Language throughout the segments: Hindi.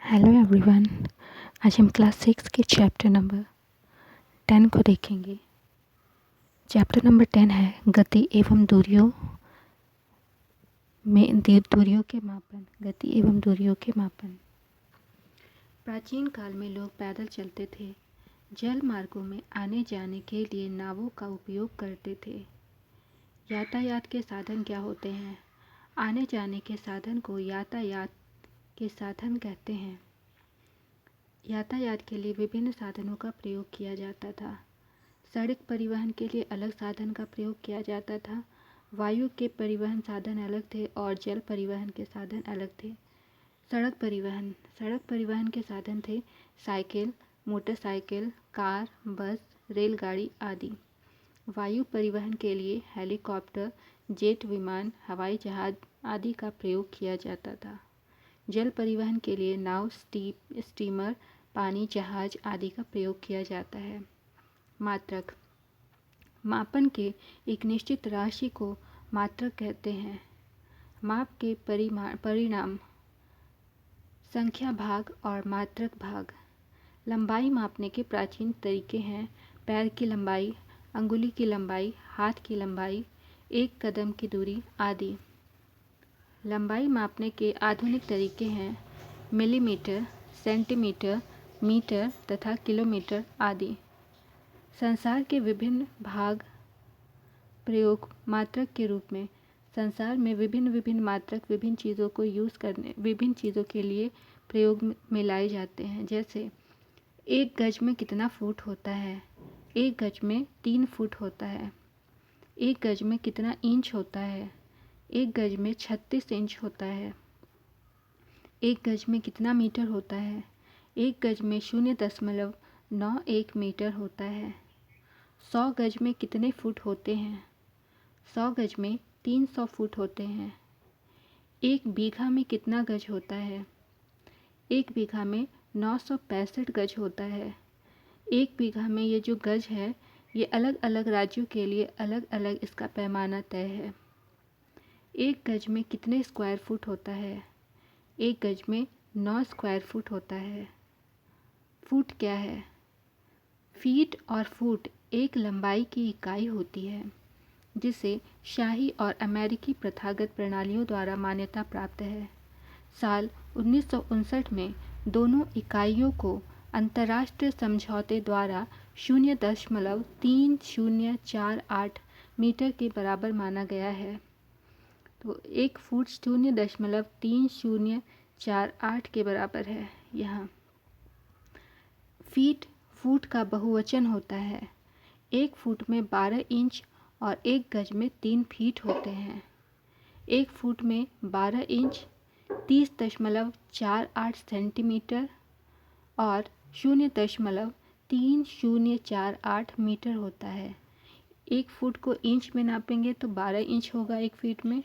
Hello everyone. आज हम क्लास 6 के चैप्टर नंबर 10 को देखेंगे। चैप्टर नंबर 10 है गति एवं दूरियों के मापन। गति एवं दूरियों के मापन। प्राचीन काल में लोग पैदल चलते थे। जल मार्गों में आने जाने के लिए नावों का उपयोग करते थे। यातायात के साधन क्या होते हैं? आने जाने के साधन को यातायात के साधन कहते हैं। यातायात के लिए विभिन्न साधनों का प्रयोग किया जाता था। सड़क परिवहन के लिए अलग साधन का प्रयोग किया जाता था। वायु के परिवहन साधन अलग थे और जल परिवहन के साधन अलग थे। सड़क परिवहन के साधन थे साइकिल, मोटरसाइकिल, कार, बस, रेलगाड़ी आदि। वायु परिवहन के लिए हेलीकॉप्टर, जेट विमान, हवाई जहाज आदि का प्रयोग किया जाता था। जल परिवहन के लिए नाव, स्टीमर, पानी जहाज आदि का प्रयोग किया जाता है। मात्रक मापन के एक निश्चित राशि को मात्रक कहते हैं। माप के परिणाम संख्या भाग और मात्रक भाग। लंबाई मापने के प्राचीन तरीके हैं पैर की लंबाई, अंगुली की लंबाई, हाथ की लंबाई, एक कदम की दूरी आदि। लंबाई मापने के आधुनिक तरीके हैं मिलीमीटर, सेंटीमीटर, मीटर तथा किलोमीटर आदि। संसार के विभिन्न भाग प्रयोग मात्रक के रूप में। संसार में विभिन्न मात्रक विभिन्न चीज़ों के लिए प्रयोग में लाए जाते हैं। जैसे एक गज में कितना फुट होता है? एक गज में 3 फुट होता है। एक गज में कितना इंच होता है? एक गज में 36 इंच होता है। एक गज में कितना मीटर होता है? एक गज में 0.91 मीटर होता है। 100 गज में कितने फुट होते हैं? 100 गज में 300 फुट होते हैं। एक बीघा में कितना गज होता है? एक बीघा में 965 गज होता है। एक बीघा में ये जो गज है ये अलग अलग राज्यों के लिए अलग अलग इसका पैमाना तय है। एक गज में कितने स्क्वायर फुट होता है? एक गज में 9 स्क्वायर फुट होता है। फुट क्या है? फीट और फुट एक लंबाई की इकाई होती है जिसे शाही और अमेरिकी प्रथागत प्रणालियों द्वारा मान्यता प्राप्त है। साल 1959 में दोनों इकाइयों को अंतर्राष्ट्रीय समझौते द्वारा 0.3048 मीटर के बराबर माना गया है। तो एक फुट 0.3048 के बराबर है। यहाँ फीट फुट का बहुवचन होता है। एक फुट में 12 इंच और एक गज में 3 फीट होते हैं। एक फुट में 12 इंच 30.48 सेंटीमीटर और 0.3048 मीटर होता है। एक फुट को इंच में नापेंगे तो 12 इंच होगा एक फुट में।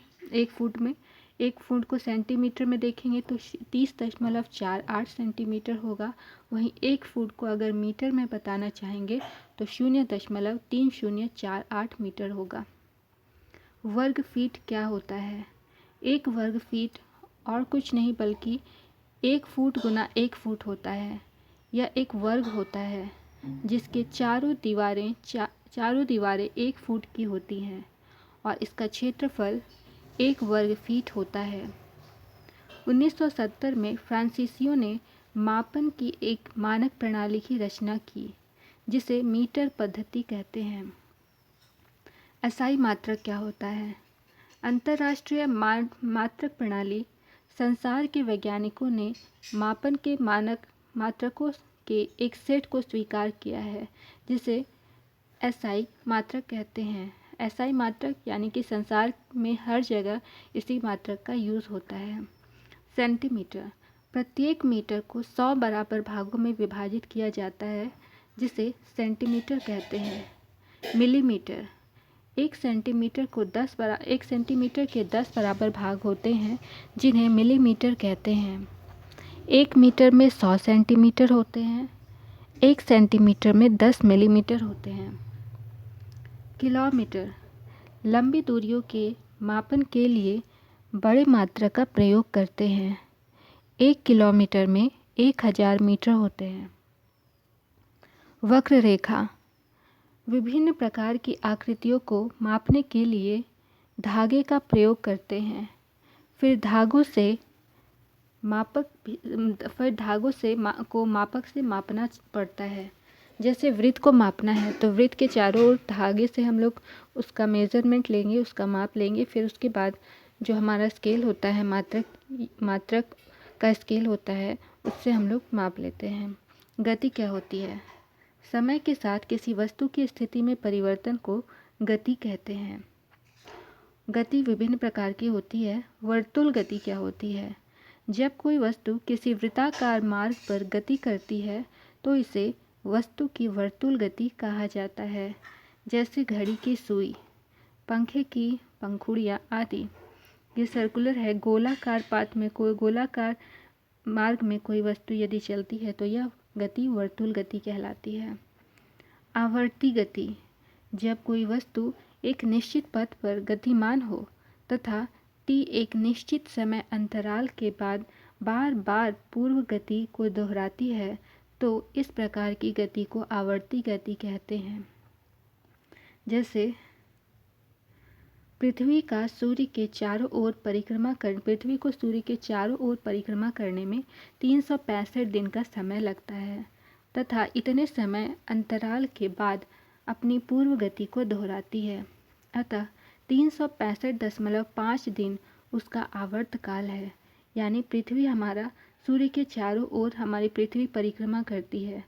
एक फुट को सेंटीमीटर में देखेंगे तो 30.48 सेंटीमीटर होगा। वहीं एक फुट को अगर मीटर में बताना चाहेंगे तो 0.3048 मीटर होगा। वर्ग फीट क्या होता है? एक वर्ग फीट और कुछ नहीं बल्कि 1 फुट गुना 1 फुट होता है। यह एक वर्ग होता है जिसके चारों दीवारें 1 फुट की होती हैं और इसका क्षेत्रफल 1 वर्ग फीट होता है। 1970 में फ्रांसीसियों ने मापन की एक मानक प्रणाली की रचना की जिसे मीटर पद्धति कहते हैं। एसआई मात्रक क्या होता है? अंतर्राष्ट्रीय मात्रक प्रणाली संसार के वैज्ञानिकों ने मापन के मानक मात्रकों के एक सेट को स्वीकार किया है जिसे एसआई मात्रक कहते हैं। एसआई मात्रक यानी कि संसार में हर जगह इसी मात्रक का यूज़ होता है। सेंटीमीटर प्रत्येक मीटर को 100 बराबर भागों में विभाजित किया जाता है जिसे सेंटीमीटर कहते हैं। मिलीमीटर एक सेंटीमीटर के 10 बराबर भाग होते हैं जिन्हें मिलीमीटर कहते हैं। एक मीटर में 100 सेंटीमीटर होते हैं। एक सेंटीमीटर में 10 मिलीमीटर होते हैं। किलोमीटर लंबी दूरियों के मापन के लिए बड़े मात्रक का प्रयोग करते हैं। 1 किलोमीटर में 1000 मीटर होते हैं। वक्र रेखा विभिन्न प्रकार की आकृतियों को मापने के लिए धागे का प्रयोग करते हैं। फिर धागों को मापक से मापना पड़ता है। जैसे वृत्त को मापना है तो वृत्त के चारों ओर धागे से हम लोग उसका मेज़रमेंट लेंगे, उसका माप लेंगे। फिर उसके बाद जो हमारा स्केल होता है, मात्रक का स्केल होता है, उससे हम लोग माप लेते हैं। गति क्या होती है? समय के साथ किसी वस्तु की स्थिति में परिवर्तन को गति कहते हैं। गति विभिन्न प्रकार की होती है। वर्तुल गति क्या होती है? जब कोई वस्तु किसी वृत्ताकार मार्ग पर गति करती है तो इसे वस्तु की वर्तुल गति कहा जाता है। जैसे घड़ी की सुई, पंखे की पंखुड़ियाँ आदि। ये सर्कुलर है। गोलाकार मार्ग में कोई वस्तु यदि चलती है तो यह गति वर्तुल गति कहलाती है। आवर्ती गति जब कोई वस्तु एक निश्चित पथ पर गतिमान हो तथा t एक निश्चित समय अंतराल के बाद बार बार पूर्व गति को दोहराती है तो इस प्रकार की गति को आवर्ती गति कहते हैं। जैसे पृथ्वी को सूर्य के चारों ओर परिक्रमा करने में 365 दिन का समय लगता है तथा इतने समय अंतराल के बाद अपनी पूर्व गति को दोहराती है। अतः 365.5 दिन उसका आवर्तकाल है। यानी पृथ्वी हमारा सूर्य के चारों ओर हमारी पृथ्वी परिक्रमा करती है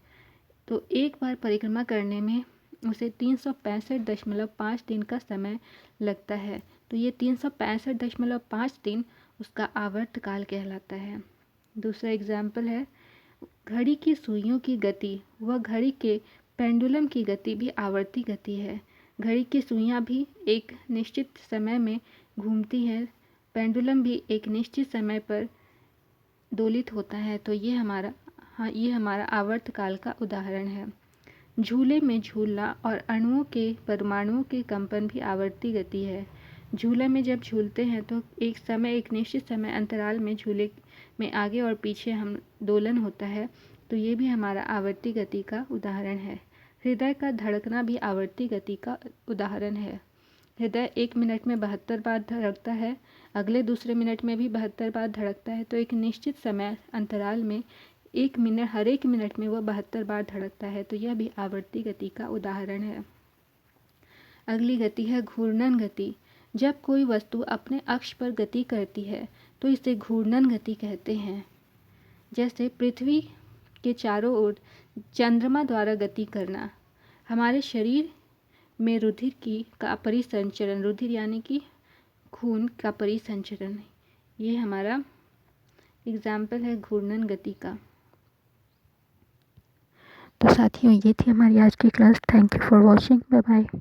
तो एक बार परिक्रमा करने में उसे 365.5 दिन का समय लगता है। तो ये 365.5 दिन उसका आवर्तकाल कहलाता है। दूसरा एग्जाम्पल है, घड़ी की सुइयों की गति व घड़ी के पेंडुलम की गति भी आवर्ती गति है। घड़ी की सुइयां भी एक निश्चित समय में घूमती हैं, पेंडुलम भी एक निश्चित समय पर दोलित होता है। तो ये हमारा आवर्तकाल का उदाहरण है। झूले में झूलना और अणुओं के परमाणुओं के कंपन भी आवर्ती गति है। झूले में जब झूलते हैं तो एक निश्चित समय अंतराल में झूले में आगे और पीछे हम दोलन होता है तो ये भी हमारा आवर्ती गति का उदाहरण है। हृदय का धड़कना भी आवर्ती गति का उदाहरण है। हृदय 1 मिनट में 72 बार धड़कता है, अगले दूसरे मिनट में भी 72 बार धड़कता है। तो एक निश्चित समय अंतराल में हर एक मिनट में वह 72 बार धड़कता है। तो यह भी आवर्ती गति का उदाहरण है। अगली गति है घूर्णन गति। जब कोई वस्तु अपने अक्ष पर गति करती है तो इसे घूर्णन गति कहते हैं। जैसे पृथ्वी के चारों ओर चंद्रमा द्वारा गति करना। हमारे शरीर में रुधिर यानी कि खून का परिसंचरण, ये हमारा एग्जाम्पल है घूर्णन गति का। तो साथियों, ये थी हमारी आज की क्लास। Thank you for watching. Bye bye.